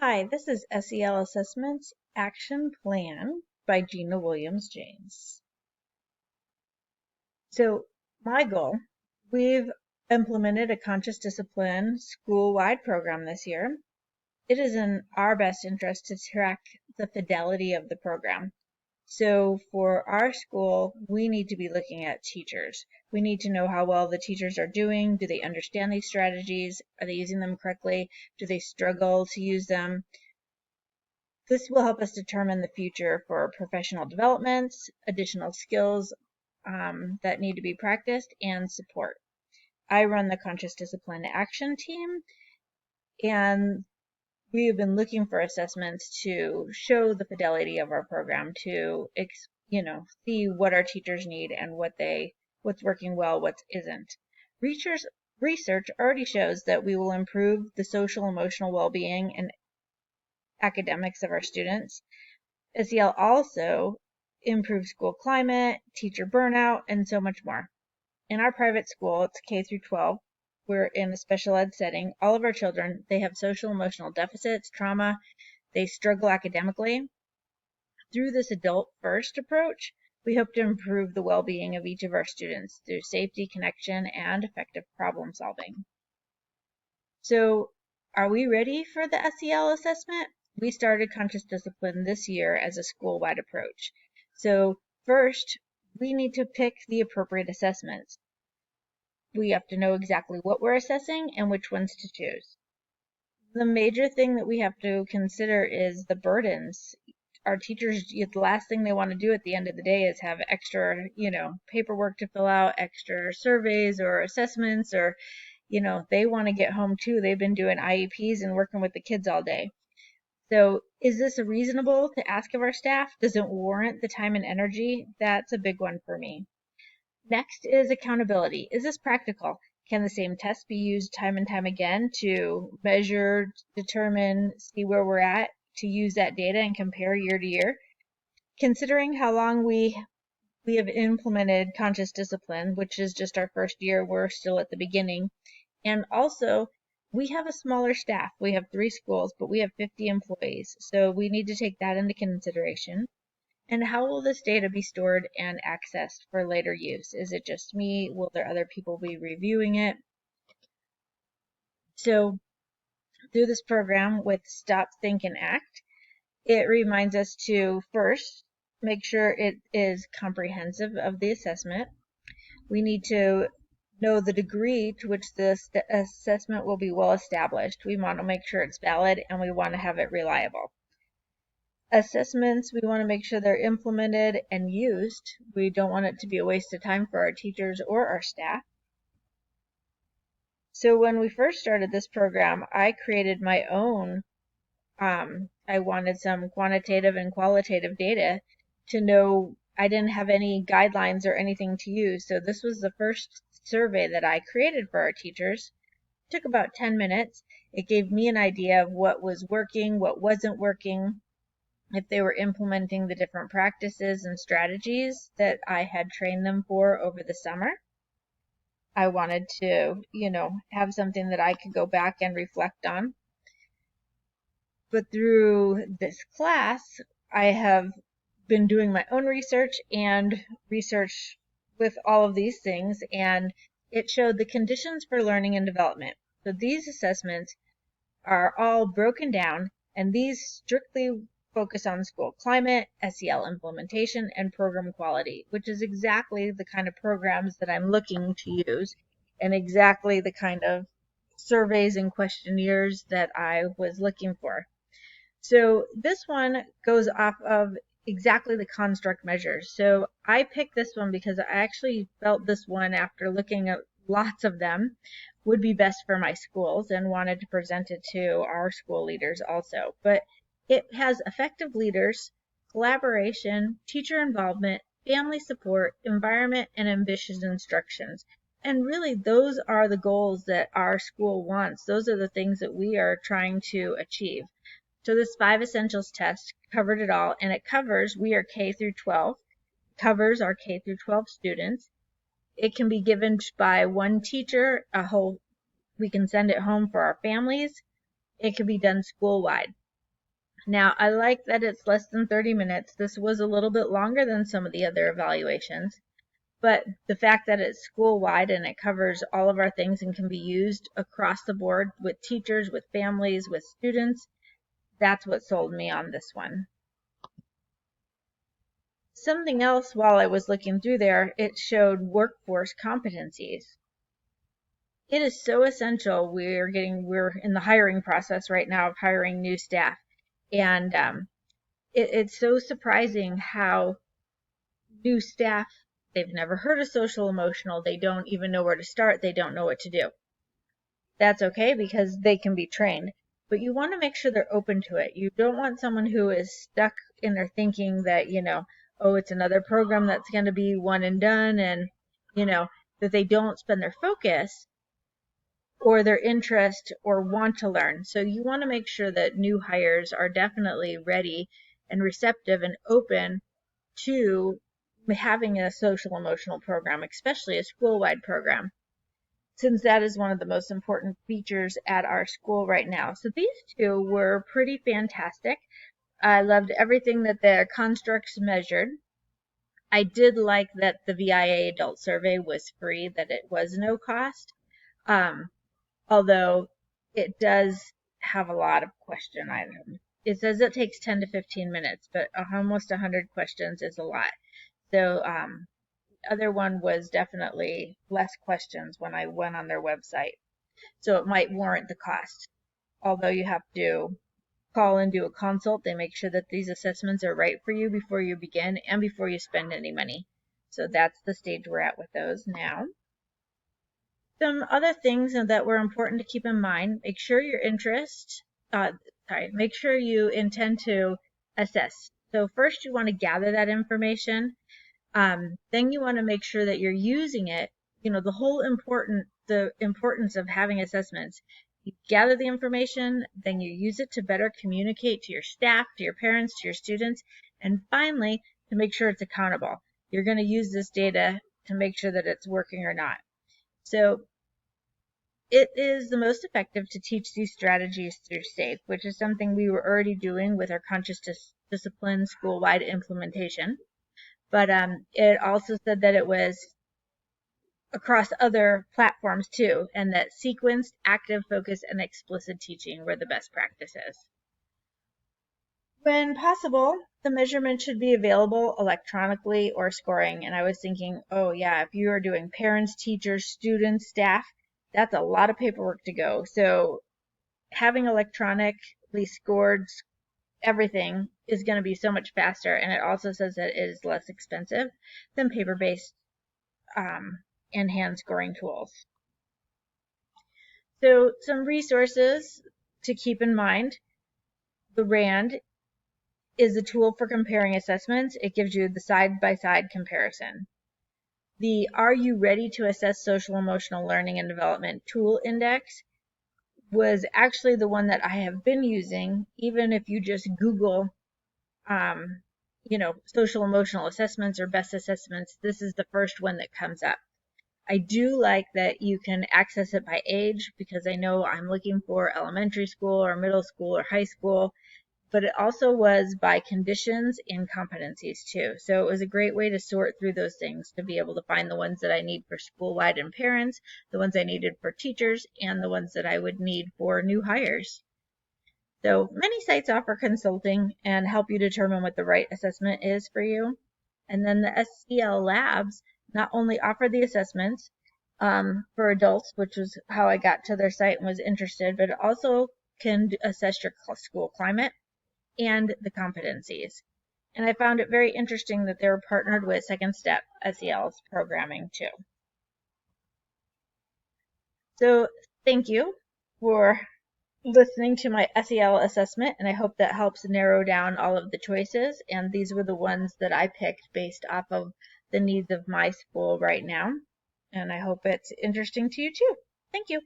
Hi, this is Sel Assessment's Action Plan by Gina Williams James. So, my goal, we've implemented a conscious discipline school-wide program this year. It is in our best interest to track the fidelity of the program. So for our school, we need to be looking at teachers. We need to know how well the teachers are doing. Do they understand these strategies? Are they using them correctly? Do they struggle to use them? This will help us determine the future for professional developments, additional skills that need to be practiced, and support. I run the Conscious Discipline Action Team, and we have been looking for assessments to show the fidelity of our program, to see what our teachers need and what's working well, what isn't. Research already shows that we will improve the social emotional well-being and academics of our students. SEL also improves school climate, teacher burnout, and so much more. In our private school, it's K through 12. We're in a special ed setting. All of our children, they have social emotional deficits, trauma, they struggle academically. Through this adult first approach, we hope to improve the well-being of each of our students through safety, connection, and effective problem solving. So, are we ready for the SEL assessment? We started conscious discipline this year as a school-wide approach. So first, we need to pick the appropriate assessments. We have to know exactly what we're assessing and which ones to choose. The major thing that we have to consider is the burdens. Our teachers, the last thing they want to do at the end of the day is have extra, paperwork to fill out, extra surveys or assessments, or, they want to get home too. They've been doing IEPs and working with the kids all day. So is this reasonable to ask of our staff? Does it warrant the time and energy? That's a big one for me. Next is accountability. Is this practical? Can the same test be used time and time again to measure, determine, see where we're at, to use that data and compare year to year? Considering how long we have implemented conscious discipline, which is just our first year, we're still at the beginning, and also we have a smaller staff. We have 3 schools, but we have 50 employees. So we need to take that into consideration. And how will this data be stored and accessed for later use? Is it just me? Will there other people be reviewing it? So through this program with Stop, Think, and Act, it reminds us to first make sure it is comprehensive of the assessment. We need to know the degree to which this assessment will be well established. We want to make sure it's valid and we want to have it reliable. Assessments, we want to make sure they're implemented and used. We don't want it to be a waste of time for our teachers or our staff. So when we first started this program, I created my own. I wanted some quantitative and qualitative data to know. I didn't have any guidelines or anything to use. So this was the first survey that I created for our teachers. It took about 10 minutes. It gave me an idea of what was working, what wasn't working, if they were implementing the different practices and strategies that I had trained them for over the summer. I wanted to, have something that I could go back and reflect on. But through this class, I have been doing my own research and research with all of these things, and it showed the conditions for learning and development. So these assessments are all broken down, and these strictly focus on school climate, SEL implementation, and program quality, which is exactly the kind of programs that I'm looking to use and exactly the kind of surveys and questionnaires that I was looking for. So this one goes off of exactly the construct measures. So I picked this one because I actually felt this one, after looking at lots of them, would be best for my schools and wanted to present it to our school leaders also. But it has effective leaders, collaboration, teacher involvement, family support, environment, and ambitious instructions. And really, those are the goals that our school wants. Those are the things that we are trying to achieve. So this 5 essentials test covered it all, and it covers, we are K through 12, covers our K through 12 students. It can be given by one teacher, we can send it home for our families. It can be done school-wide. Now, I like that it's less than 30 minutes. This was a little bit longer than some of the other evaluations, but the fact that it's school-wide and it covers all of our things and can be used across the board with teachers, with families, with students, that's what sold me on this one. Something else while I was looking through there, it showed workforce competencies. It is so essential. We're in the hiring process right now of hiring new staff. And it's so surprising how new staff, they've never heard of social emotional, they don't even know where to start, they don't know what to do. That's okay because they can be trained, but you want to make sure they're open to it. You don't want someone who is stuck in their thinking that, oh, it's another program that's going to be one and done, and, that they don't spend their focus or their interest or want to learn. So you want to make sure that new hires are definitely ready and receptive and open to having a social emotional program, especially a school-wide program, since that is one of the most important features at our school right now. So these two were pretty fantastic. I loved everything that the constructs measured. I did like that the VIA adult survey was free, that it was no cost. Although it does have a lot of question items. It says it takes 10 to 15 minutes, but almost 100 questions is a lot. So other one was definitely less questions when I went on their website. So it might warrant the cost. Although you have to call and do a consult, they make sure that these assessments are right for you before you begin and before you spend any money. So that's the stage we're at with those now. Some other things that were important to keep in mind: make sure make sure you intend to assess. So first you want to gather that information. Then you want to make sure that you're using it. The importance of having assessments. You gather the information, then you use it to better communicate to your staff, to your parents, to your students, and finally, to make sure it's accountable. You're going to use this data to make sure that it's working or not. So it is the most effective to teach these strategies through SAFE, which is something we were already doing with our conscious discipline school-wide implementation. But it also said that it was across other platforms too, and that sequenced, active, focus, and explicit teaching were the best practices. When possible, the measurement should be available electronically or scoring. And I was thinking, oh yeah, if you are doing parents, teachers, students, staff, that's a lot of paperwork to go. So having electronically scored everything is going to be so much faster. And it also says that it is less expensive than paper-based and hand scoring tools. So some resources to keep in mind: the RAND is a tool for comparing assessments. It gives you the side-by-side comparison. The Are You Ready to Assess Social Emotional Learning and Development Tool Index was actually the one that I have been using. Even if you just Google, social emotional assessments or best assessments, this is the first one that comes up. I do like that you can access it by age, because I know I'm looking for elementary school or middle school or high school, but it also was by conditions and competencies too. So it was a great way to sort through those things, to be able to find the ones that I need for school-wide and parents, the ones I needed for teachers, and the ones that I would need for new hires. So many sites offer consulting and help you determine what the right assessment is for you. And then the SEL labs not only offer the assessments for adults, which was how I got to their site and was interested, but it also can assess your school climate and the competencies. And I found it very interesting that they were partnered with Second Step SEL's programming too. So thank you for listening to my SEL assessment, and I hope that helps narrow down all of the choices. And these were the ones that I picked based off of the needs of my school right now. And I hope it's interesting to you too. Thank you.